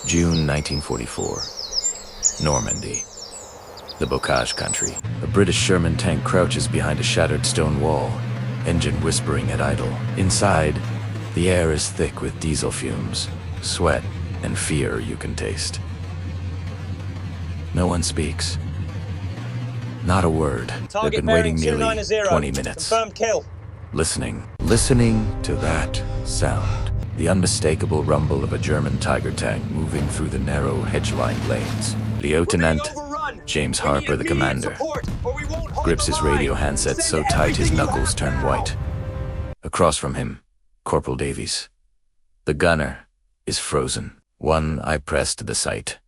June 1944. Normandy. The Bocage country. A British Sherman tank crouches behind a shattered stone wall, engine whispering at idle. Inside, the air is thick with diesel fumes, sweat, and fear you can taste. No one speaks. Not a word. They've been waiting nearly 20 minutes. Confirmed kill. Listening to that sound. The unmistakable rumble of a German Tiger tank moving through the narrow hedge-lined lanes. Lieutenant James Harper, the commander, grips his radio handset so tight his knuckles turn white. Across from him, Corporal Davies. The gunner is frozen, one eye pressed to the sight.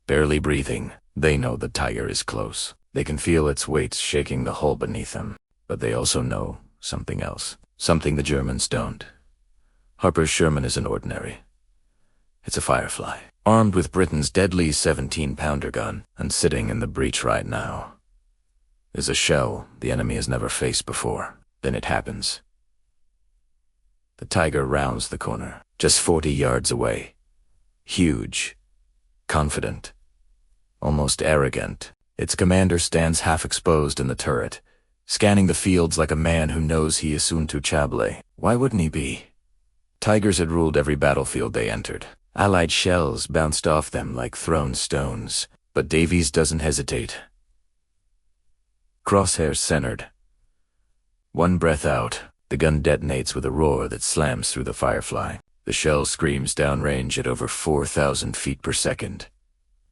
Barely breathing, they know the Tiger is close. They can feel its weight shaking the hull beneath them, but they also know something else. Something the Germans don't. Harper's Sherman isn't ordinary. It's a Firefly, armed with Britain's deadly 17-pounder gun, and sitting in the breach right now is a shell the enemy has never faced before. Then it happens. The Tiger rounds the corner, just 40 yards away. Huge, confident, almost arrogant. Its commander stands half-exposed in the turret, scanning the fields like a man who knows he is soon to Chablais. Why wouldn't he be? Tigers had ruled every battlefield they entered. Allied shells bounced off them like thrown stones, but Davies doesn't hesitate. Crosshairs centered. One breath out, the gun detonates with a roar that slams through the Firefly. The shell screams downrange at over 4,000 feet per second.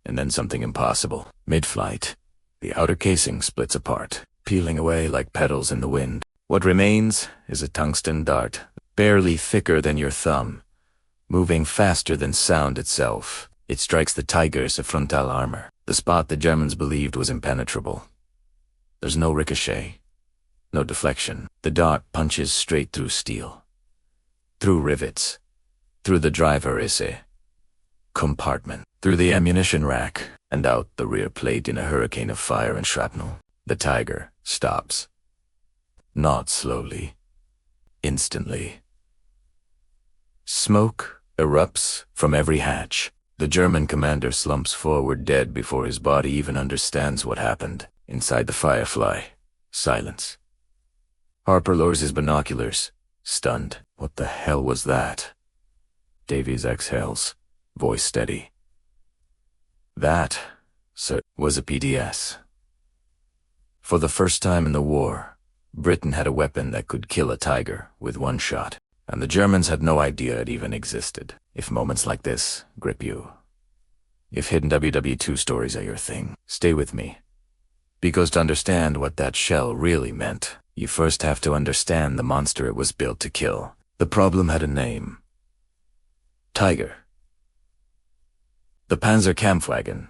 And then something impossible. Mid-flight, the outer casing splits apart, peeling away like petals in the wind. What remains is a tungsten dart, barely thicker than your thumb, moving faster than sound itself. It strikes the Tiger's frontal armor, the spot the Germans believed was impenetrable. There's no ricochet, no deflection. The dart punches straight through steel, through rivets, through the driver's compartment, through the ammunition rack, and out the rear plate in a hurricane of fire and shrapnel. The Tiger stops. Not slowly. Instantly. Smoke erupts from every hatch. The German commander slumps forward dead before his body even understands what happened. Inside the Firefly, silence. Harper lowers his binoculars, stunned. What the hell was that? Davies exhales, voice steady. That, sir, was a APDS. For the first time in the war, Britain had a weapon that could kill a Tiger with one shot. And the Germans had no idea it even existed. If moments like this grip you, if hidden WWII stories are your thing, stay with me. Because to understand what that shell really meant, you first have to understand the monster it was built to kill. The problem had a name. Tiger. The Panzerkampfwagen.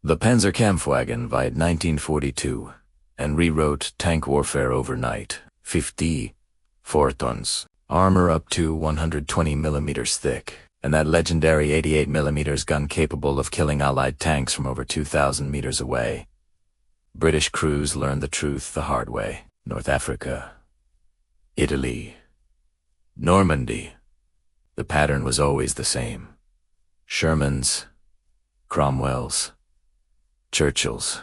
The Panzerkampfwagen vied 1942 and rewrote tank warfare overnight. 54 tons, armor up to 120 millimeters thick, and that legendary 88 millimeters gun capable of killing Allied tanks from over 2,000 meters away. British crews learned the truth the hard way. North Africa, Italy, Normandy. The pattern was always the same. Shermans, Cromwells, Churchills.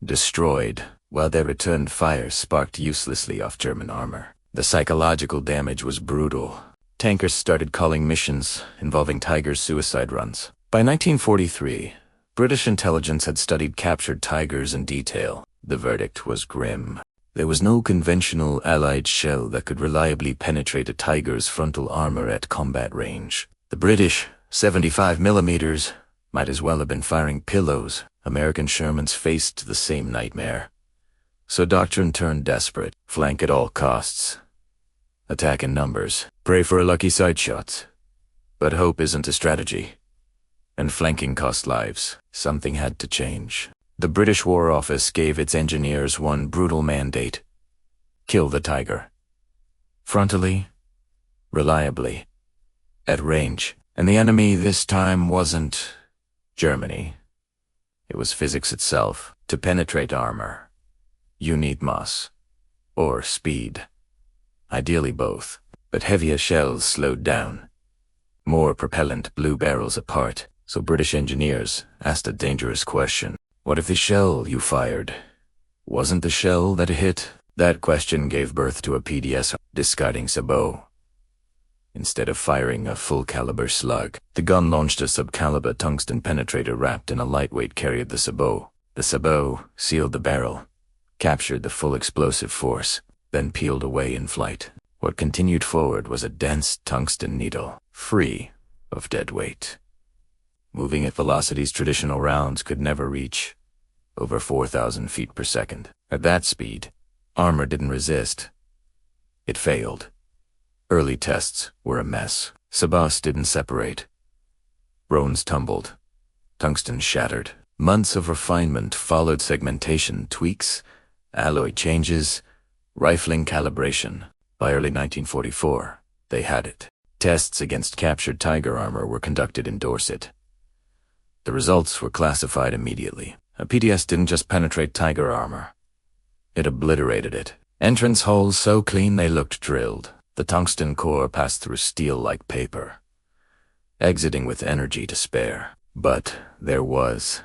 Destroyed, while their returned fire sparked uselessly off German armor. The psychological damage was brutal. Tankers started calling missions involving Tiger's suicide runs. By 1943, British intelligence had studied captured Tigers in detail. The verdict was grim. There was no conventional Allied shell that could reliably penetrate a Tiger's frontal armor at combat range. The British 75 millimeters might as well have been firing pillows. American Shermans faced the same nightmare. So doctrine turned desperate. Flank at all costs. Attack in numbers. Pray for a lucky side shot. But hope isn't a strategy. And flanking cost lives. Something had to change. The British War Office gave its engineers one brutal mandate. Kill the Tiger. Frontally. Reliably. At range. And the enemy this time wasn't Germany. It was physics itself. To penetrate armor, you need mass. or speed. Ideally both, but heavier shells slowed down. More propellant blew barrels apart, so British engineers asked a dangerous question. What if the shell you fired wasn't the shell that hit? That question gave birth to APDS, discarding sabot. Instead of firing a full-caliber slug, the gun launched a sub-caliber tungsten penetrator wrapped in a lightweight carrier, the sabot. The sabot sealed the barrel, captured the full explosive force, then peeled away in flight. What continued forward was a dense tungsten needle, free of dead weight, moving at velocities traditional rounds could never reach, over 4,000 feet per second. At that speed, armor didn't resist. It failed. Early tests were a mess. Sabots didn't separate. Bones tumbled. Tungsten shattered. Months of refinement followed, segmentation tweaks, alloy changes, rifling calibration. By early 1944, they had it. Tests against captured Tiger armor were conducted in Dorset. The results were classified immediately. APDS didn't just penetrate Tiger armor. It obliterated it. Entrance holes so clean they looked drilled. The tungsten core passed through steel like paper, exiting with energy to spare. But there was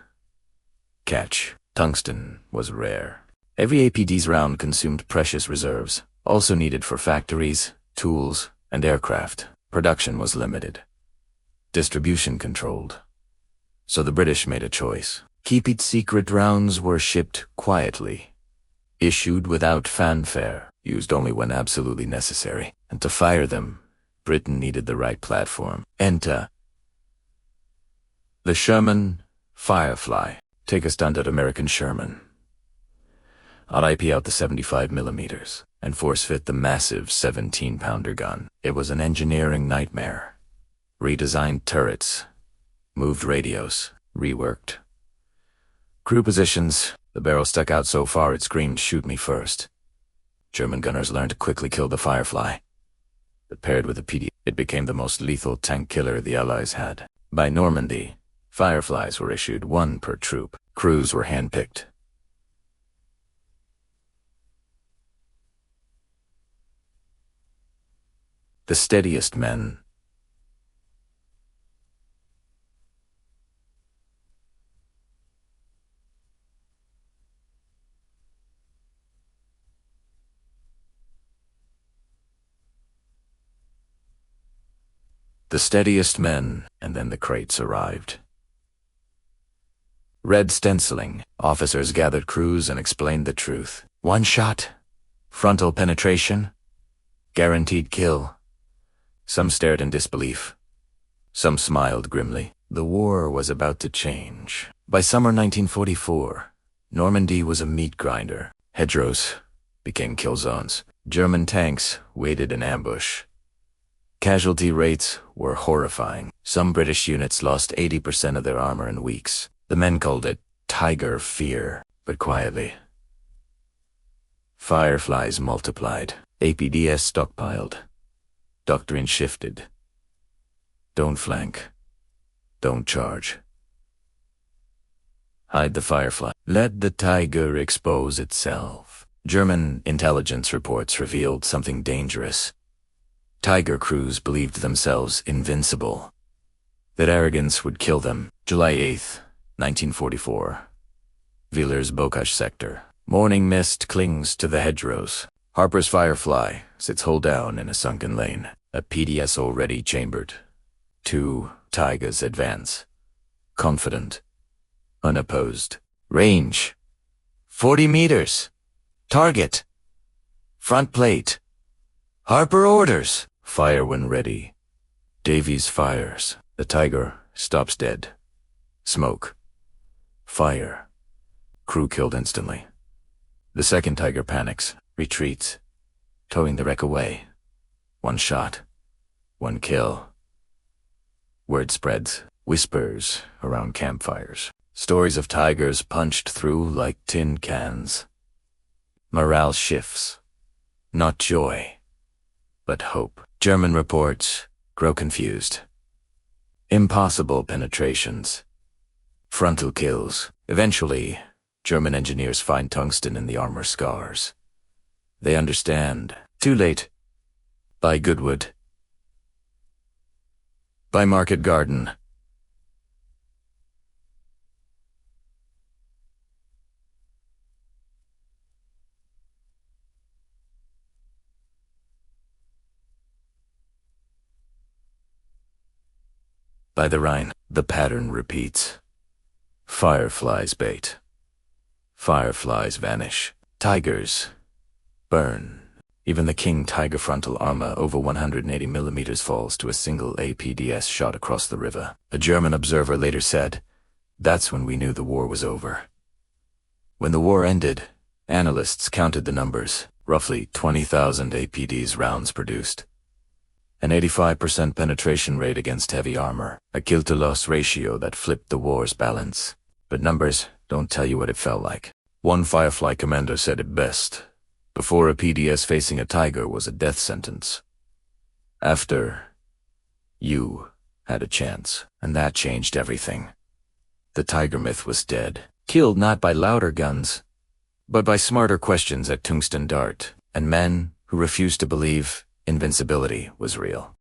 catch. Tungsten was rare. Every APD's round consumed precious reserves, also needed for factories, tools, and aircraft. Production was limited. Distribution controlled. So the British made a choice. Keep it secret. Rounds were shipped quietly, issued without fanfare, used only when absolutely necessary. And to fire them, Britain needed the right platform. Enter the Sherman Firefly. Take a stunt at American Sherman. I'd IP out the 75mm and force-fit the massive 17-pounder gun. It was an engineering nightmare. Redesigned turrets, moved radios, reworked crew positions. The barrel stuck out so far it screamed, "Shoot me first." German gunners learned to quickly kill the Firefly. But paired with the APDS, it became the most lethal tank killer the Allies had. By Normandy, Fireflies were issued, one per troop. Crews were handpicked. The steadiest men. The steadiest men, and then the crates arrived. Red stenciling, officers gathered crews and explained the truth. One shot, frontal penetration, guaranteed kill. Some stared in disbelief. Some smiled grimly. The war was about to change. By summer 1944, Normandy was a meat grinder. Hedgerows became kill zones. German tanks waited in ambush. Casualty rates were horrifying. Some British units lost 80% of their armor in weeks. The men called it Tiger fear, but quietly. Fireflies multiplied. APDS stockpiled. Doctrine shifted. Don't flank. Don't charge. Hide the Firefly. Let the Tiger expose itself. German intelligence reports revealed something dangerous. Tiger crews believed themselves invincible. That arrogance would kill them. July 8th, 1944. Villers-Bocage sector. Morning mist clings to the hedgerows. Harper's Firefly sits hull down in a sunken lane. APDS already chambered. 2 Tigers advance. Confident. Unopposed. Range. 40 meters. Target. Front plate. Harper orders. Fire when ready. Davies fires. The Tiger stops dead. Smoke. Fire. Crew killed instantly. The second Tiger panics, retreats, towing the wreck away. One shot. One kill. Word spreads. Whispers around campfires. Stories of Tigers punched through like tin cans. Morale shifts. Not joy, but hope. German reports grow confused. Impossible penetrations. Frontal kills. Eventually, German engineers find tungsten in the armor scars. They understand. Too late. By Goodwood. By Market Garden. By the Rhine. The pattern repeats. Fireflies bait. Fireflies vanish. Tigers burn. Even the king tiger frontal armor over 180 millimeters falls to a single APDS shot across the river. A German observer later said, "That's when we knew the war was over." When the war ended, analysts counted the numbers, roughly 20,000 APDS rounds produced. An 85% penetration rate against heavy armor, a kill-to-loss ratio that flipped the war's balance. But numbers don't tell you what it felt like. One Firefly commander said it best: before a PDS facing a tiger was a death sentence. After, you had a chance, and that changed everything. The tiger myth was dead, killed not by louder guns, but by smarter questions at tungsten dart, and men who refused to believe invincibility was real.